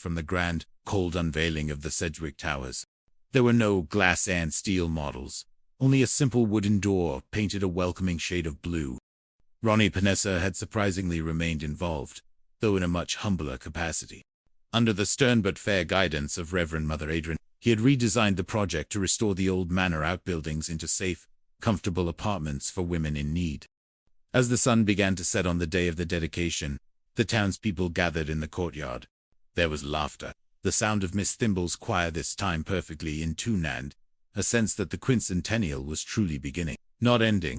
from the grand, cold unveiling of the Sedgwick Towers. There were no glass and steel models, only a simple wooden door painted a welcoming shade of blue. Ronnie Panessa had surprisingly remained involved, though in a much humbler capacity. Under the stern but fair guidance of Reverend Mother Adrian, he had redesigned the project to restore the old manor outbuildings into safe, comfortable apartments for women in need. As the sun began to set on the day of the dedication, the townspeople gathered in the courtyard. There was laughter, the sound of Miss Thimble's choir this time perfectly in tune and a sense that the quincentennial was truly beginning, not ending.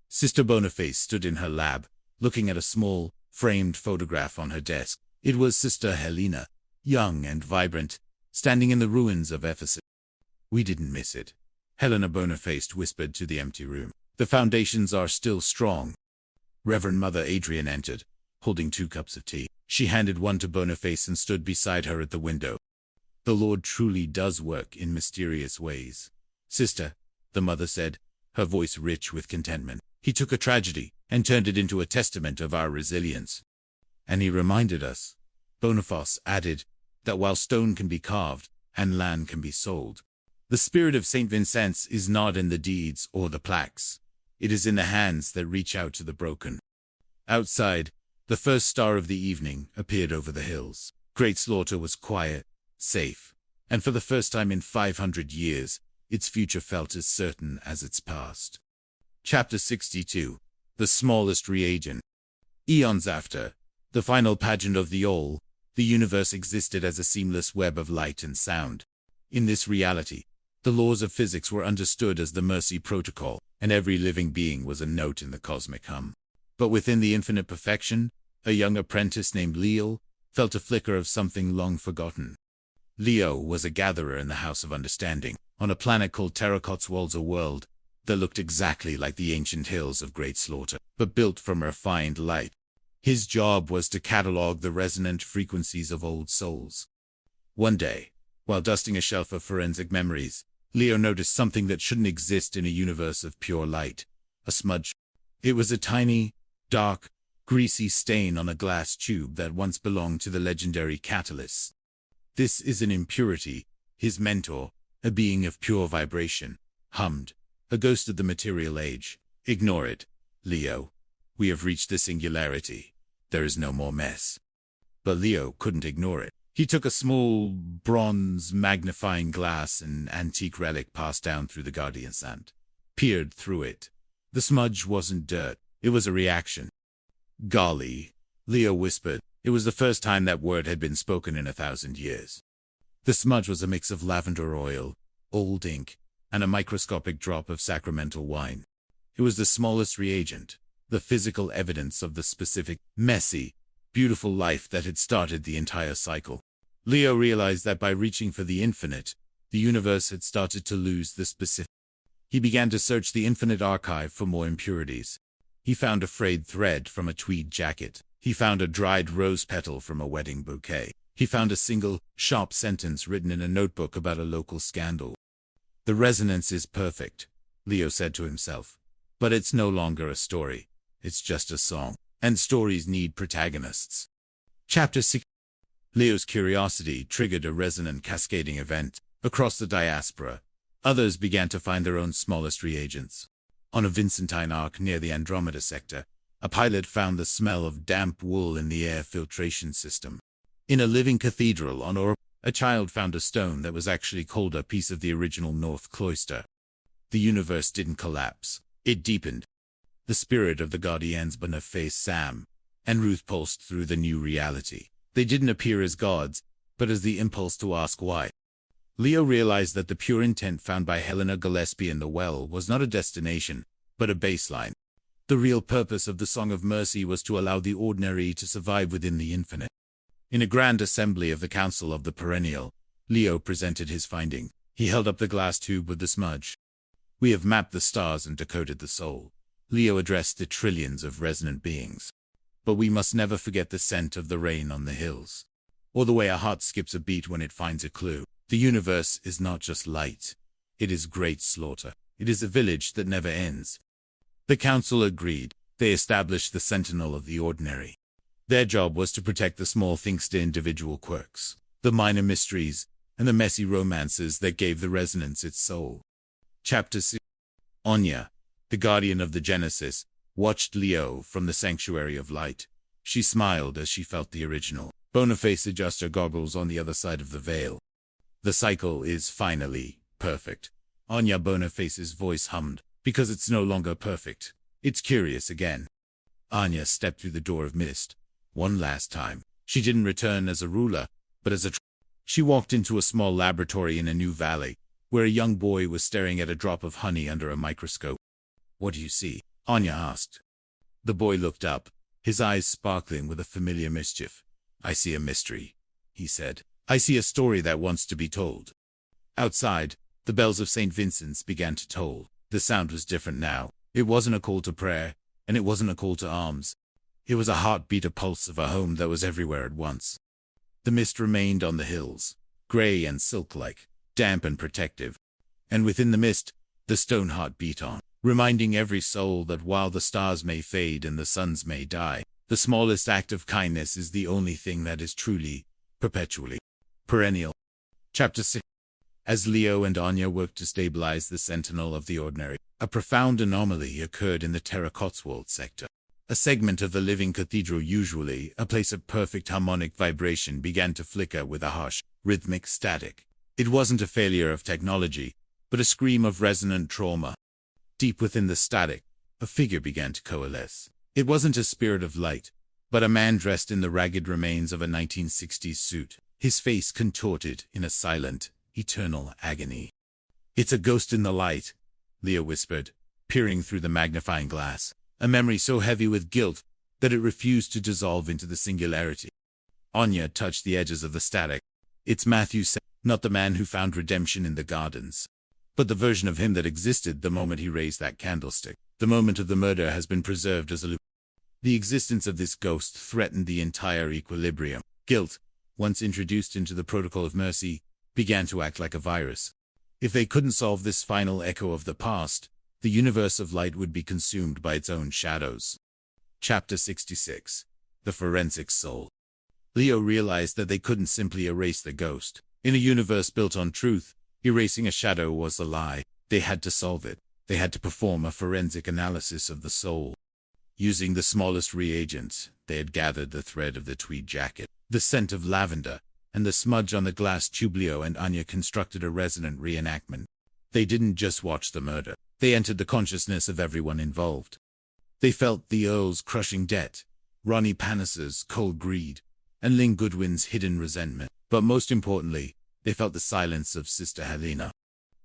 Sister Boniface stood in her lab, looking at a small, framed photograph on her desk. It was Sister Helena, young and vibrant, standing in the ruins of Ephesus. "We didn't miss it," Helena Boniface whispered to the empty room. "The foundations are still strong." Reverend Mother Adrian entered, holding 2 cups of tea. She handed one to Boniface and stood beside her at the window. "The Lord truly does work in mysterious ways, Sister," the mother said, her voice rich with contentment. "He took a tragedy and turned it into a testament of our resilience. And he reminded us," Boniface added, "that while stone can be carved and land can be sold, the spirit of St. Vincent's is not in the deeds or the plaques. It is in the hands that reach out to the broken." Outside, the first star of the evening appeared over the hills. Great Slaughter was quiet, safe, and for the first time in 500 years, its future felt as certain as its past. Chapter 62. The Smallest Reagent. Eons after the final pageant of the all, the universe existed as a seamless web of light and sound. In this reality, the laws of physics were understood as the Mercy Protocol, and every living being was a note in the cosmic hum. But within the infinite perfection, a young apprentice named Leo felt a flicker of something long forgotten. Leo was a gatherer in the House of Understanding, on a planet called Terracotswolds, a world that looked exactly like the ancient hills of Great Slaughter, but built from refined light. His job was to catalog the resonant frequencies of old souls. One day, while dusting a shelf of forensic memories, Leo noticed something that shouldn't exist in a universe of pure light: a smudge. It was a tiny, dark, greasy stain on a glass tube that once belonged to the legendary Catalyst. "This is an impurity," his mentor, a being of pure vibration, hummed, "a ghost of the material age. Ignore it, Leo. We have reached the singularity. There is no more mess." But Leo couldn't ignore it. He took a small, bronze magnifying glass, an antique relic passed down through the Guardian's hand, peered through it. The smudge wasn't dirt, it was a reaction. "Golly," Leo whispered. It was the first time that word had been spoken in 1,000 years. The smudge was a mix of lavender oil, old ink, and a microscopic drop of sacramental wine. It was the smallest reagent, the physical evidence of the specific, messy, beautiful life that had started the entire cycle. Leo realized that by reaching for the infinite, the universe had started to lose the specific. He began to search the infinite archive for more impurities. He found a frayed thread from a tweed jacket. He found a dried rose petal from a wedding bouquet. He found a single, sharp sentence written in a notebook about a local scandal. "The resonance is perfect," Leo said to himself. "But it's no longer a story. It's just a song. And stories need protagonists." Chapter 6. Leo's curiosity triggered a resonant cascading event. Across the diaspora, others began to find their own smallest reagents. On a Vincentine ark near the Andromeda sector, a pilot found the smell of damp wool in the air filtration system. In a living cathedral on Oro, a child found a stone that was actually called a piece of the original North Cloister. The universe didn't collapse. It deepened. The spirit of the Guardians Boniface, Sam, and Ruth pulsed through the new reality. They didn't appear as gods, but as the impulse to ask why. Leo realized that the pure intent found by Helena Gillespie in the well was not a destination, but a baseline. The real purpose of the Song of Mercy was to allow the ordinary to survive within the infinite. In a grand assembly of the Council of the Perennial, Leo presented his finding. He held up the glass tube with the smudge. "We have mapped the stars and decoded the soul," Leo addressed the trillions of resonant beings. "But we must never forget the scent of the rain on the hills, or the way a heart skips a beat when it finds a clue. The universe is not just light. It is Great Slaughter. It is a village that never ends." The council agreed. They established the Sentinel of the Ordinary. Their job was to protect the small thanks to individual quirks. the minor mysteries, and the messy romances that gave the resonance its soul. Chapter 6. Anya, the guardian of the Genesis, watched Leo from the sanctuary of light. She smiled as she felt the original Boniface adjust her goggles on the other side of the veil. The cycle is finally perfect. Anya Boniface's voice hummed, because it's no longer perfect. It's curious again. Anya stepped through the door of mist. One last time. She didn't return as a ruler, but as a She walked into a small laboratory in a new valley, where a young boy was staring at a drop of honey under a microscope. "What do you see?" Anya asked. The boy looked up, his eyes sparkling with a familiar mischief. "I see a mystery," he said. "I see a story that wants to be told." Outside, the bells of St. Vincent's began to toll. The sound was different now. It wasn't a call to prayer, and it wasn't a call to arms. It was a heartbeat, a pulse of a home that was everywhere at once. The mist remained on the hills, gray and silk-like, damp and protective. And within the mist, the stone heart beat on, reminding every soul that while the stars may fade and the suns may die, the smallest act of kindness is the only thing that is truly, perpetually, perennial. Chapter 6. As Leo and Anya worked to stabilize the Sentinel of the Ordinary, a profound anomaly occurred in the Terra Cotswold sector. A segment of the living cathedral, usually a place of perfect harmonic vibration, began to flicker with a harsh, rhythmic static. It wasn't a failure of technology, but a scream of resonant trauma. Deep within the static, a figure began to coalesce. It wasn't a spirit of light, but a man dressed in the ragged remains of a 1960s suit, his face contorted in a silent, eternal agony. "It's a ghost in the light," Leo whispered, peering through the magnifying glass, a memory so heavy with guilt that it refused to dissolve into the singularity. Anya touched the edges of the static. "It's Matthew, not the man who found redemption in the gardens, but the version of him that existed the moment he raised that candlestick. The moment of the murder has been preserved as a loop. The existence of this ghost threatened the entire equilibrium. Guilt, once introduced into the protocol of mercy, began to act like a virus. If they couldn't solve this final echo of the past, the universe of light would be consumed by its own shadows." Chapter 66. The Forensic Soul. Leo realized that they couldn't simply erase the ghost. In a universe built on truth, erasing a shadow was a lie. They had to solve it. They had to perform a forensic analysis of the soul. Using the smallest reagents, they had gathered the thread of the tweed jacket, the scent of lavender, and the smudge on the glass tube. Leo and Anya constructed a resonant reenactment. They didn't just watch the murder. They entered the consciousness of everyone involved. They felt the Earl's crushing debt, Ronnie Panis's cold greed, and Lynn Goodwin's hidden resentment. But most importantly, they felt the silence of Sister Helena.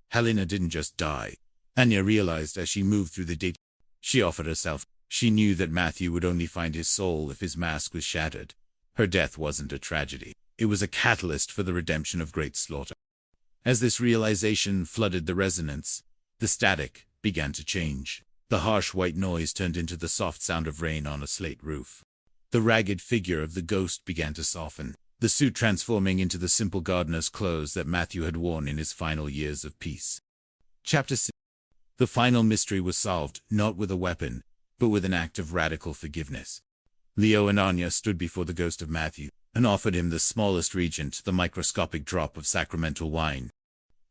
Helena didn't just die. Anya realized as she moved through the day. She offered herself. She knew that Matthew would only find his soul if his mask was shattered. Her death wasn't a tragedy. It was a catalyst for the redemption of great slaughter. As this realization flooded the resonance, the static began to change. The harsh white noise turned into the soft sound of rain on a slate roof. The ragged figure of the ghost began to soften, the suit transforming into the simple gardener's clothes that Matthew had worn in his final years of peace. Chapter 6. The final mystery was solved, not with a weapon, but with an act of radical forgiveness. Leo and Anya stood before the ghost of Matthew and offered him the smallest regent, the microscopic drop of sacramental wine.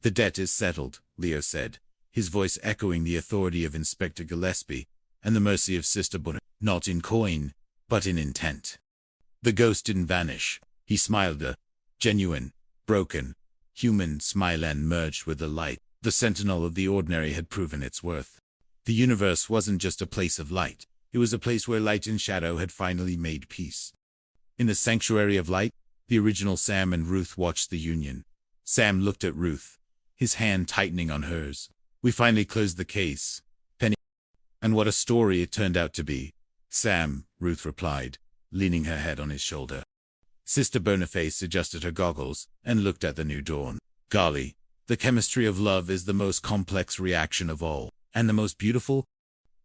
"The debt is settled," Leo said, his voice echoing the authority of Inspector Gillespie and the mercy of Sister Bonnet, not in coin, but in intent. The ghost didn't vanish. He smiled, a genuine, broken, human smile, and merged with the light. The Sentinel of the Ordinary had proven its worth. The universe wasn't just a place of light. It was a place where light and shadow had finally made peace. In the sanctuary of light, the original Sam and Ruth watched the union. Sam looked at Ruth, his hand tightening on hers. "We finally closed the case, Penny." "And what a story it turned out to be, Sam," Ruth replied, leaning her head on his shoulder. Sister Boniface adjusted her goggles and looked at the new dawn. "Golly, the chemistry of love is the most complex reaction of all, and the most beautiful."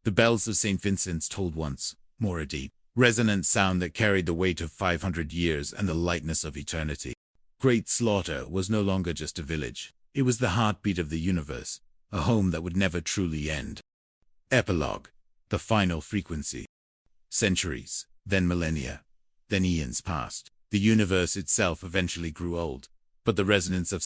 The bells of St. Vincent's tolled once more, a deep, resonant sound that carried the weight of 500 years and the lightness of eternity. Great Slaughter was no longer just a village. It was the heartbeat of the universe, a home that would never truly end. Epilogue. The final frequency. Centuries, then millennia, then eons passed. The universe itself eventually grew old, but the resonance of